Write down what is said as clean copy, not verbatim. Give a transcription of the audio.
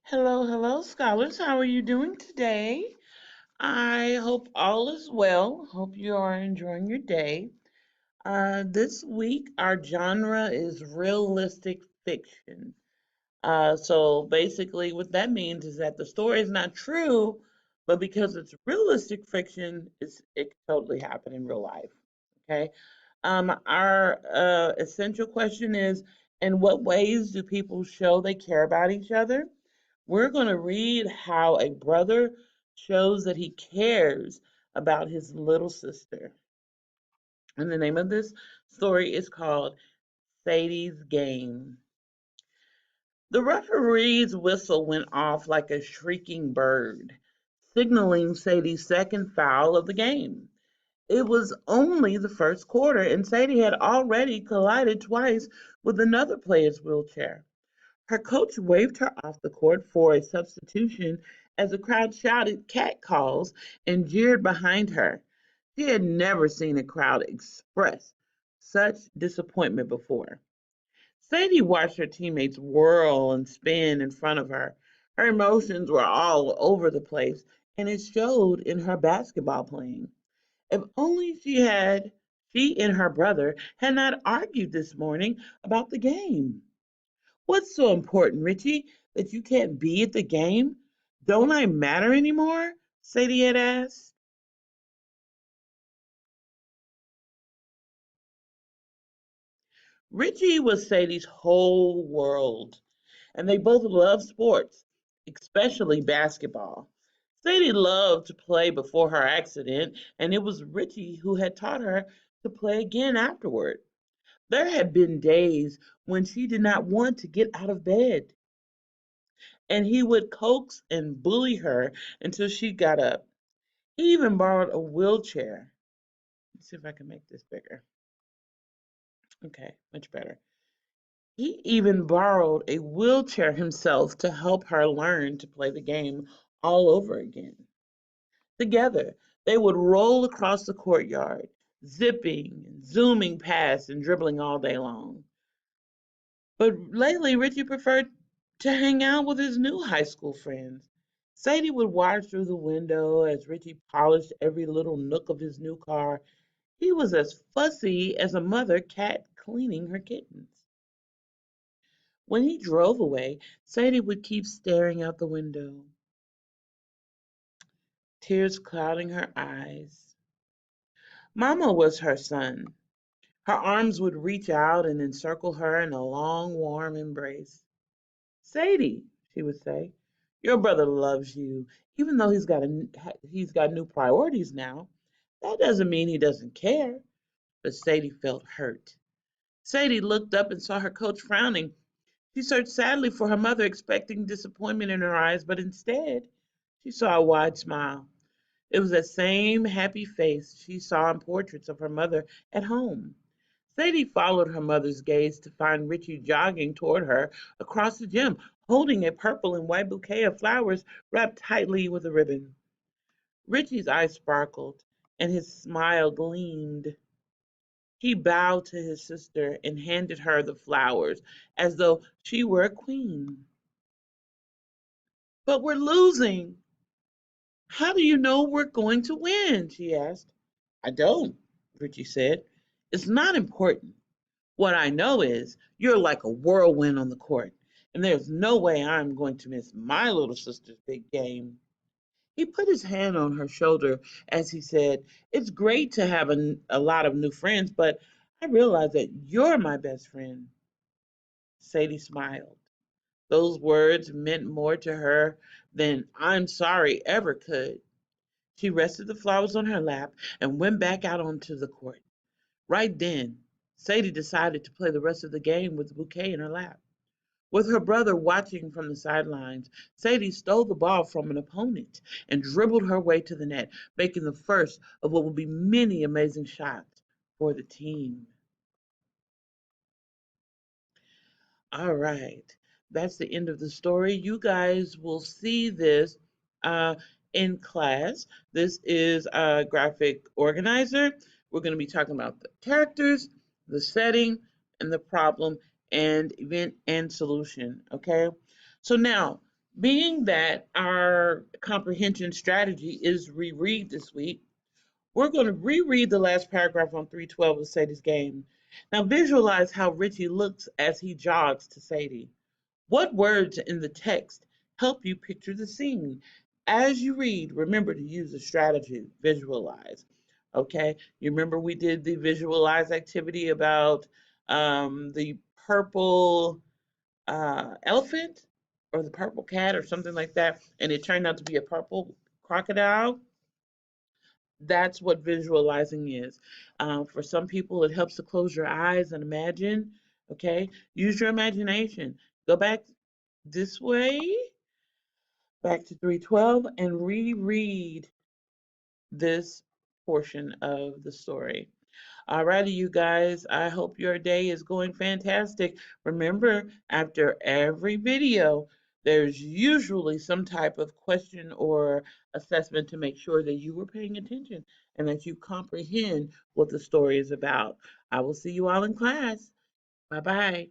Hello, hello, scholars. How are you doing today? I hope all is well. Hope you are enjoying your day. This week, our genre is realistic fiction. So basically, what that means is that the story is not true, but because it's realistic fiction, it can totally happen in real life. Okay. Our essential question is, in what ways do people show they care about each other? We're going to read how a brother shows that he cares about his little sister. And the name of this story is called Sadie's Game. The referee's whistle went off like a shrieking bird, signaling Sadie's second foul of the game. It was only the first quarter, and Sadie had already collided twice with another player's wheelchair. Her coach waved her off the court for a substitution as the crowd shouted cat calls and jeered behind her. She had never seen a crowd express such disappointment before. Sadie watched her teammates whirl and spin in front of her. Her emotions were all over the place, and it showed in her basketball playing. If only she and her brother had not argued this morning about the game. What's so important, Richie, that you can't be at the game? Don't I matter anymore? Sadie had asked. Richie was Sadie's whole world, and they both loved sports, especially basketball. Sadie loved to play before her accident, and it was Richie who had taught her to play again afterward. There had been days when she did not want to get out of bed, and he would coax and bully her until she got up. He even borrowed a wheelchair. Let's see if I can make this bigger. Okay, much better. He even borrowed a wheelchair himself to help her learn to play the game all over again. Together, they would roll across the courtyard, zipping and zooming past and dribbling all day long. But lately, Richie preferred to hang out with his new high school friends. Sadie would watch through the window as Richie polished every little nook of his new car. He was as fussy as a mother cat cleaning her kittens. When he drove away, Sadie would keep staring out the window, tears clouding her eyes. Mama was her sun. Her arms would reach out and encircle her in a long, warm embrace. Sadie, she would say, your brother loves you, even though he's got new priorities now. That doesn't mean he doesn't care. But Sadie felt hurt. Sadie looked up and saw her coach frowning. She searched sadly for her mother, expecting disappointment in her eyes, but instead she saw a wide smile. It was that same happy face she saw in portraits of her mother at home. Sadie followed her mother's gaze to find Richie jogging toward her across the gym, holding a purple and white bouquet of flowers wrapped tightly with a ribbon. Richie's eyes sparkled and his smile gleamed. He bowed to his sister and handed her the flowers as though she were a queen. But we're losing. How do you know we're going to win? She asked. I don't, Richie said. It's not important. What I know is you're like a whirlwind on the court, and there's no way I'm going to miss my little sister's big game. He put his hand on her shoulder as he said, it's great to have a lot of new friends, but I realize that you're my best friend. Sadie smiled. Those words meant more to her than I'm sorry ever could. She rested the flowers on her lap and went back out onto the court. Right then, Sadie decided to play the rest of the game with the bouquet in her lap. With her brother watching from the sidelines, Sadie stole the ball from an opponent and dribbled her way to the net, making the first of what would be many amazing shots for the team. All right, that's the end of the story. You guys will see this uh, in class. This is a graphic organizer. We're going to be talking about the characters, the setting, and the problem, and event and solution. Okay, so now Being that our comprehension strategy is reread this week, we're going to reread the last paragraph on 312 of Sadie's game. Now visualize how Richie looks as he jogs to Sadie. What words in the text help you picture the scene? As you read, remember to use the strategy, visualize. Okay, you remember we did the visualize activity about the purple elephant or the purple cat or something like that, and it turned out to be a purple crocodile. That's what visualizing is. For some people, it helps to close your eyes and imagine. Okay, use your imagination. Go back this way, back to 312, and reread this portion of the story. Alrighty, you guys, I hope your day is going fantastic. Remember, after every video, there's usually some type of question or assessment to make sure that you were paying attention and that you comprehend what the story is about. I will see you all in class. Bye bye.